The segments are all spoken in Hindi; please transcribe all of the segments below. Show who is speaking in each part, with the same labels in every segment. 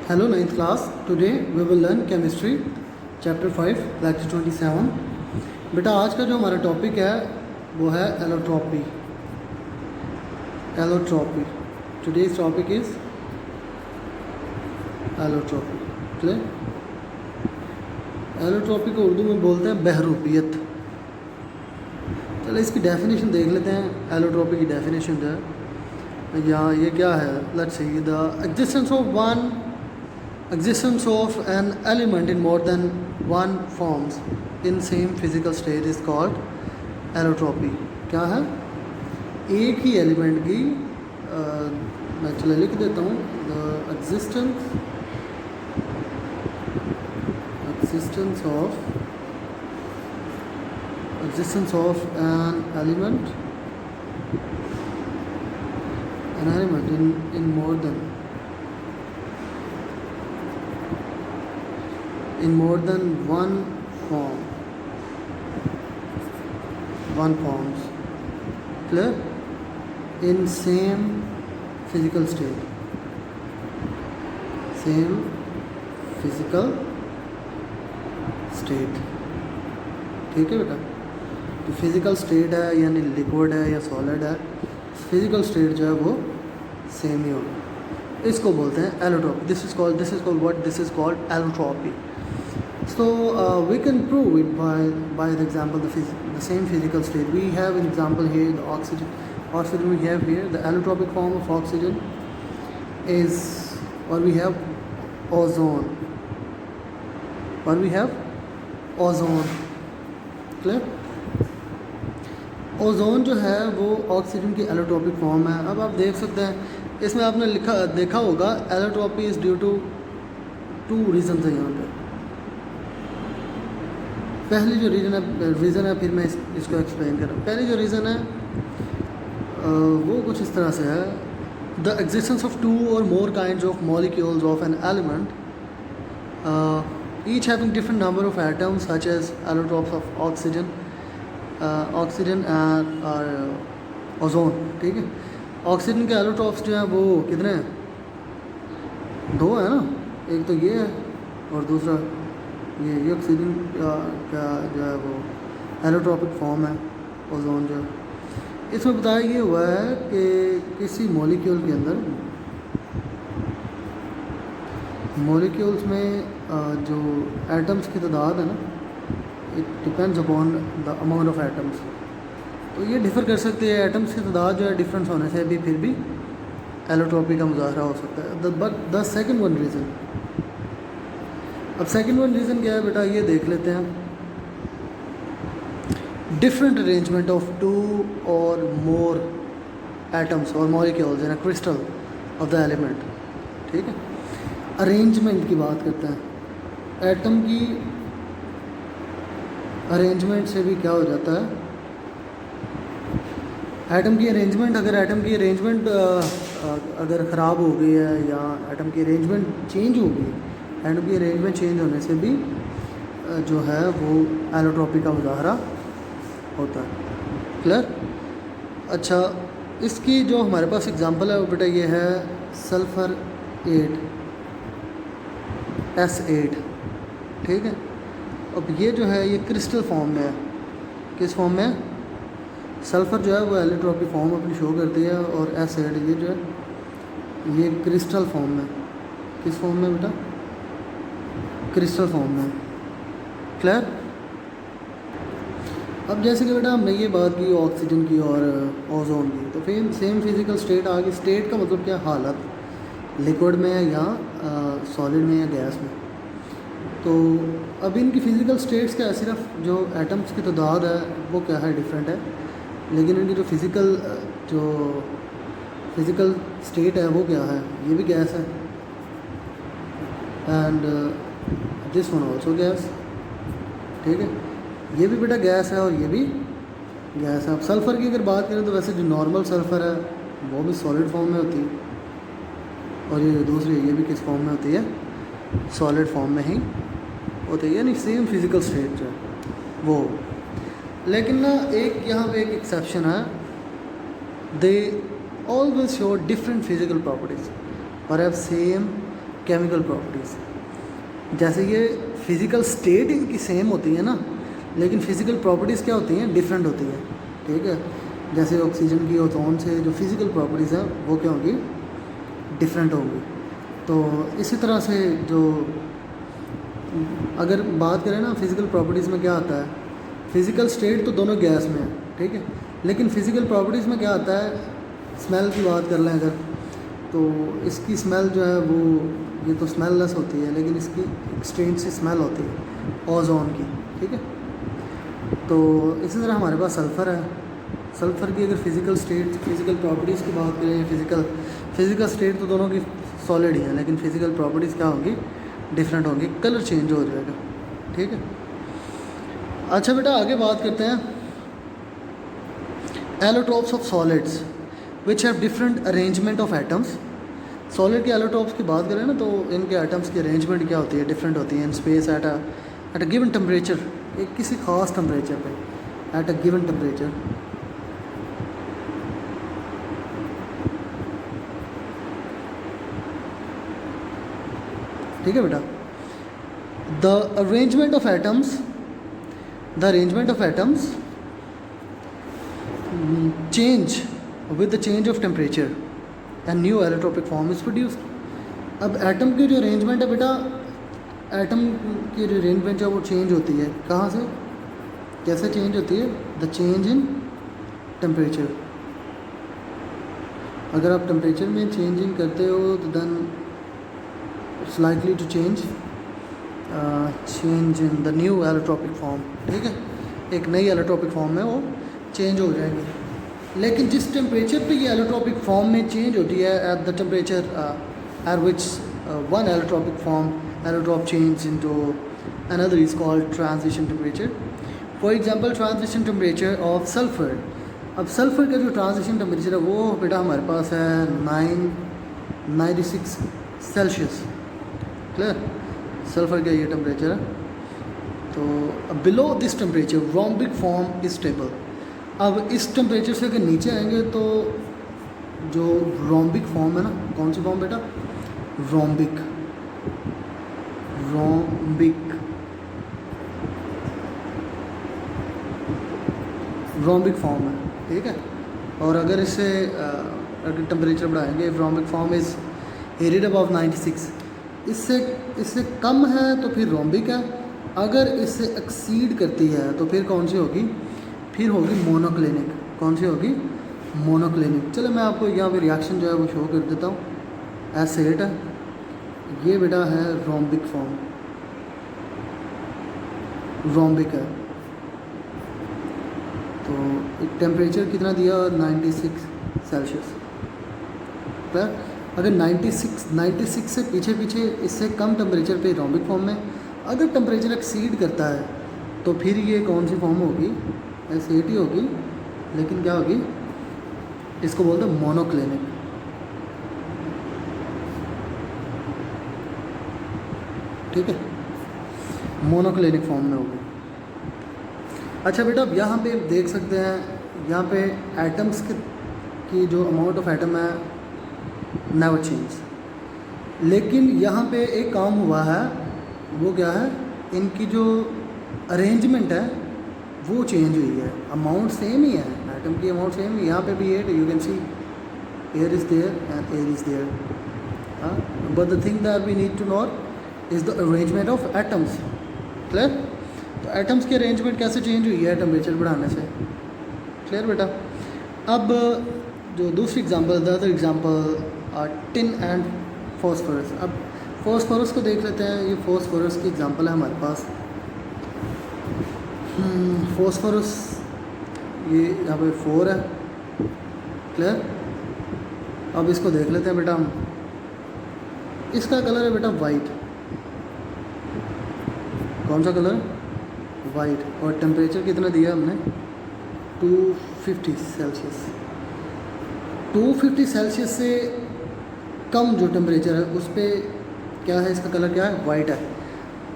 Speaker 1: Hello ninth class. Today we will learn chemistry chapter 5 lecture 27. बेटा आज का जो हमारा टॉपिक है वो है allotropy. Allotropy. Today's topic is allotropy. Clear? Allotropy को उर्दू में बोलते हैं बहरूपियत. चलो इसकी डेफिनेशन देख लेते हैं. एलोट्रॉपी की डेफिनेशन जो है यहाँ ये क्या है. Let's see the existence of an element in more than one forms in same physical state is called allotropy. क्या है? एक ही एलिमेंट की मैं चलो लिख देता हूँ. the existence of an element in more than one forms. Clear? In same physical state. ठीक है बेटा. तो फिजिकल स्टेट है यानी लिक्विड है या सॉलिड है, फिजिकल स्टेट जो है वो सेम ही होगा. इसको बोलते हैं allotropy. This is called allotropy. So we can prove it by the example the same physical state. We have an example here, the oxygen we have here. The allotropic form of oxygen is, or we have ozone. Clear? Ozone जो है वो ऑक्सीजन की एलोट्रोपिक फॉर्म है. अब आप देख सकते हैं इसमें आपने देखा होगा allotropy is due to two reason है. यहाँ पे पहली जो रीज़न है फिर मैं इसको एक्सप्लेन कर रहा हूँ. पहली जो रीज़न है वो कुछ इस तरह से है. द एग्जिस्टेंस ऑफ टू और more kinds of molecules of an element each having different number of atoms such as allotropes of oxygen और ओजोन. ठीक है. ऑक्सीजन के एलोट्रोप्स जो हैं वो कितने हैं? दो है ना. एक तो ये है और दूसरा ये ऑक्सीजन का जो है वो एलोट्रोपिक फॉर्म है ओजोन जो. इसमें बताया ये हुआ है कि किसी मॉलिक्यूल के अंदर मॉलिक्यूल्स में जो एटम्स की तादाद है ना, it depends upon the amount of atoms. तो ये डिफ़र कर सकते हैं. एटम्स की तादाद जो है डिफरेंस होने से भी फिर भी एलोट्रोपी का मुजाहरा हो सकता है. But the second one reason, अब सेकंड वन रीज़न क्या है बेटा ये देख लेते हैं. डिफरेंट अरेंजमेंट ऑफ टू और मोर एटम्स और molecules in a crystal of the element. ठीक है. अरेंजमेंट की बात करते हैं. एटम की अरेंजमेंट से भी क्या हो जाता है. एटम की अरेंजमेंट अगर ख़राब हो गई है या एटम की अरेंजमेंट चेंज हो गई, एटम की अरेंजमेंट चेंज होने से भी जो है वो एलोट्रोपी का मुजाहरा होता है. क्लियर? अच्छा, इसकी जो हमारे पास एग्जांपल है वो बेटा ये है सल्फ़र 8 S8. ठीक है. अब ये जो है ये क्रिस्टल फॉर्म में है. किस फॉर्म में है? सल्फ़र जो है वो एलोट्रोपी फॉर्म अपनी शो करती है और S8 ये जो है ये क्रिस्टल फॉर्म में. किस फॉर्म में बेटा? क्रिस्टल फॉर्म में. क्लियर? अब जैसे कि बेटा हमने ये बात की ऑक्सीजन की और ओजोन की, तो फिर सेम फिजिकल स्टेट आ गई. स्टेट का मतलब क्या? हालत. लिक्विड में है या सॉलिड में या गैस में. तो अब इनकी फ़िज़िकल स्टेट्स क्या है? सिर्फ जो एटम्स की तादाद है वो क्या है? डिफरेंट है. लेकिन इनकी जो फिज़िकल स्टेट है वो क्या है? ये भी गैस है. And this one also gas. ठीक है. ये भी बेटा गैस है और ये भी गैस है. अब सल्फ़र की अगर बात करें तो वैसे जो नॉर्मल सल्फ़र है वो भी सॉलिड फॉर्म में होती है और ये दूसरी ये भी किस फॉर्म में होती है? सॉलिड फॉर्म में ही होती है. यानी सेम फिज़िकल स्टेट जो है वो. लेकिन ना एक यहाँ पे एक एक्सेप्शन है. दे always show different physical properties or have same chemical properties. जैसे ये फिज़िकल स्टेट इनकी सेम होती है ना, लेकिन फ़िज़िकल प्रॉपर्टीज़ क्या होती हैं, डिफरेंट होती हैं। ठीक है, जैसे ऑक्सीजन की ओजोन से जो फिज़िकल प्रॉपर्टीज़ हैं वो क्या होंगी, डिफरेंट होंगी। तो इसी तरह से जो अगर बात करें ना फ़िज़िकल प्रॉपर्टीज़ में क्या आता है, फ़िज़िकल स्टेट तो दोनों गैस में है, ठीक है, लेकिन फ़िज़िकल प्रॉपर्टीज़ में क्या आता है, स्मेल की बात कर लें अगर, तो इसकी स्मेल जो है वो, ये तो स्मेललेस होती है, लेकिन इसकी एक्सट्रीम सी स्मेल होती है ओजोन की। ठीक है, तो इसी तरह हमारे पास सल्फ़र है। सल्फ़र की अगर फ़िज़िकल स्टेट, फ़िज़िकल प्रॉपर्टीज़ की बात करें, फ़िज़िकल स्टेट तो दोनों की सॉलिड ही है, लेकिन फ़िज़िकल प्रॉपर्टीज़ क्या होंगी, डिफरेंट होंगी, कलर चेंज हो जाएगा। ठीक है, अच्छा बेटा आगे बात करते हैं allotropes of solids which have different arrangement of atoms. Solid के एलोट्रोप्स की बात करें ना, तो इनके एटम्स की अरेंजमेंट क्या होती है, डिफरेंट होती है in space at a given temperature, एक किसी खास टेम्परेचर पे, एट अ गिवन टेम्परेचर। ठीक है बेटा, the arrangement of atoms change with the change of temperature and new allotropic form is produced। अब एटम की जो अरेंजमेंट है बेटा, एटम की जो अरेंजमेंट है वो चेंज होती है, कहाँ से, कैसे चेंज होती है, द चेंज इन टेम्परेचर। अगर आप टेम्परेचर में चेंजिंग करते हो तो then it's likely to change in the new allotropic form. ठीक है, एक नई एलोट्रोपिक फॉर्म में वो चेंज हो जाएगी। लेकिन जिस टेम्परेचर पे ये एलोट्रोपिक फॉर्म में चेंज होती है, at the temperature at which one allotropic form allotrope change into another is called transition temperature. For example transition temperature of sulphur. अब सल्फर का जो ट्रांजिशन टेम्परेचर है वो बेटा हमारे पास है 996 सेल्सियस। क्लियर, सल्फर का ये टेम्परेचर है। तो below this temperature rhombic form is stable. अब इस टेम्परेचर से अगर नीचे आएंगे तो जो रोम्बिक फॉर्म है ना, कौन सी फॉर्म बेटा, रोम्बिक फॉर्म है। ठीक है, और अगर इससे अगर टेम्परेचर बढ़ाएंगे, rhombic form is heard above 96, इससे कम है तो फिर रोम्बिक है, अगर इससे एक्सीड करती है तो फिर कौन सी होगी, फिर होगी मोनोक्लिनिक। कौन सी होगी, मोनोक्लिनिक। चलो मैं आपको यहाँ पे रिएक्शन जो है वो शो कर देता हूँ। एसिड है, ये बेटा है रोम्बिक फॉर्म, रोम्बिक है। तो टेम्परेचर कितना दिया, 96 सेल्सियस। अगर 96 से पीछे इससे कम टेम्परेचर पे रोम्बिक फॉर्म में, अगर टेम्परेचर एक्सीड करता है तो फिर ये कौन सी फॉर्म होगी, एसिड ही होगी, लेकिन क्या होगी, इसको बोलते हैं मोनोक्लिनिक। ठीक है, मोनोक्लिनिक फॉर्म में होगी। अच्छा बेटा अब यहाँ पे देख सकते हैं, यहाँ पे एटम्स की जो अमाउंट ऑफ एटम है नेवर चेंज, लेकिन यहाँ पे एक काम हुआ है, वो क्या है, इनकी जो अरेंजमेंट है वो चेंज हुई है। अमाउंट सेम ही है, एटम की अमाउंट सेम है। यहाँ पे भी at, you can see air is there and air is there, but the thing that we need to know is the arrangement of atoms. Clear, तो एटम्स की अरेंजमेंट कैसे चेंज हुई है टेम्परेचर बढ़ाने से। क्लियर बेटा, अब जो दूसरी example, the other example tin and phosphorus. अब फॉस्फोरस को देख लेते हैं, ये फॉस्फोरस की एग्जांपल है हमारे पास। फॉस्फोरस ये यहाँ पे 4 है। क्लियर, अब इसको देख लेते हैं बेटा हम। इसका कलर है बेटा वाइट। कौन सा कलर, वाइट। और टेम्परेचर कितना दिया हमने, 250 सेल्सियस। 250 सेल्सियस से कम जो टेम्परेचर है उस पर क्या है, इसका कलर क्या है, वाइट है।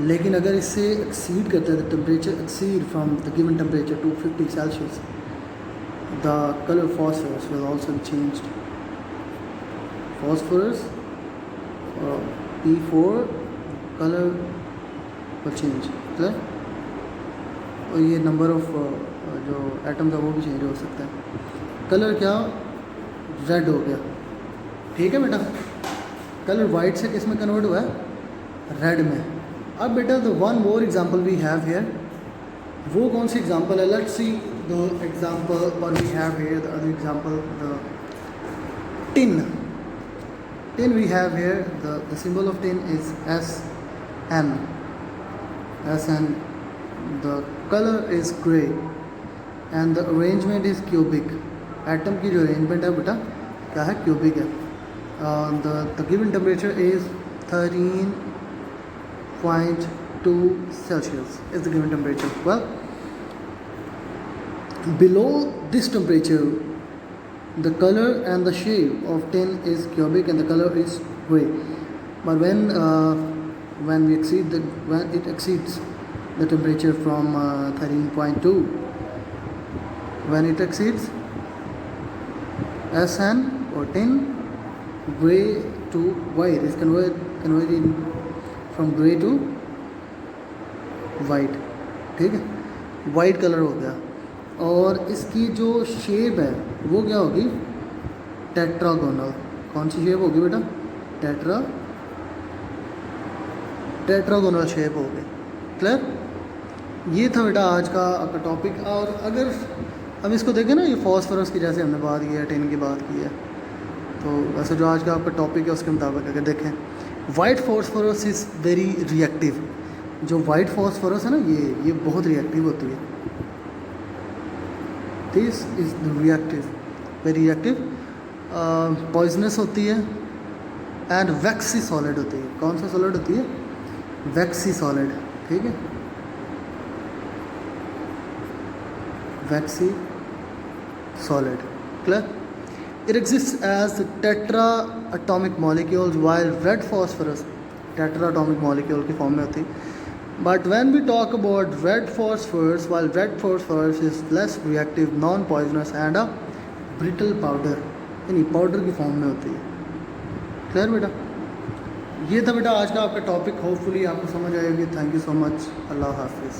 Speaker 1: लेकिन अगर इससे एक्सीड करता है, the temperature exceed from the given temperature 250 Celsius, the colour phosphorus will also be changed. Phosphorus before color will change, clear? और ये नंबर ऑफ जो एटम्स है वो भी चेंज हो सकता है। कलर क्या रेड हो गया, ठीक है बेटा। कलर वाइट से किस में कन्वर्ट हुआ है, रेड में। अब बेटा the one more example we have here, वो कौन सी एग्जांपल है, लेट्स सी द एग्जांपल और we have here the other example, the tin. Tin we have here, the symbol of tin is SN. SN. The color is gray and the arrangement is cubic. Atom की जो arrangement है बेटा क्या है, cubic है. The given temperature is 13.2 Celsius is the given temperature. Well, below this temperature the color and the shape of tin is cubic and the color is gray. But when it exceeds the temperature from 13.2, when it exceeds SN or tin, gray to white is converted from gray to white, ठीक है, वाइट कलर हो गया। और इसकी जो शेप है वो क्या होगी, टेट्रागोनल। कौन सी शेप होगी बेटा, टेट्रागोनल शेप होगी, क्लियर। ये था बेटा आज का आपका टॉपिक। और अगर अब इसको देखें ना, ये फॉस्फोरस की जैसे हमने बात की है, टिन की बात की है, तो वैसे जो आज का आपका टॉपिक है उसके मुताबिक अगर देखें, white phosphorus is very reactive. जो वाइट फॉस्फोरस है ना, ये बहुत रिएक्टिव होती है। This is reactive, very reactive, poisonous होती है एंड वैक्सी सॉलिड होती है। कौन सा सॉलिड होती है, वैक्सी सॉलिड, ठीक है, waxy solid, clear. It exists as tetra atomic molecules while red phosphorus tetra atomic molecule की फॉर्म में होती है। But when we talk about red phosphorus, while red phosphorus is less reactive, non-poisonous and a brittle powder, यानी पाउडर की फॉर्म में होती है, क्लियर बेटा। ये था बेटा आज का आपका टॉपिक, होपफुली आपको समझ आएगी। थैंक यू सो मच, अल्लाह हाफिज़।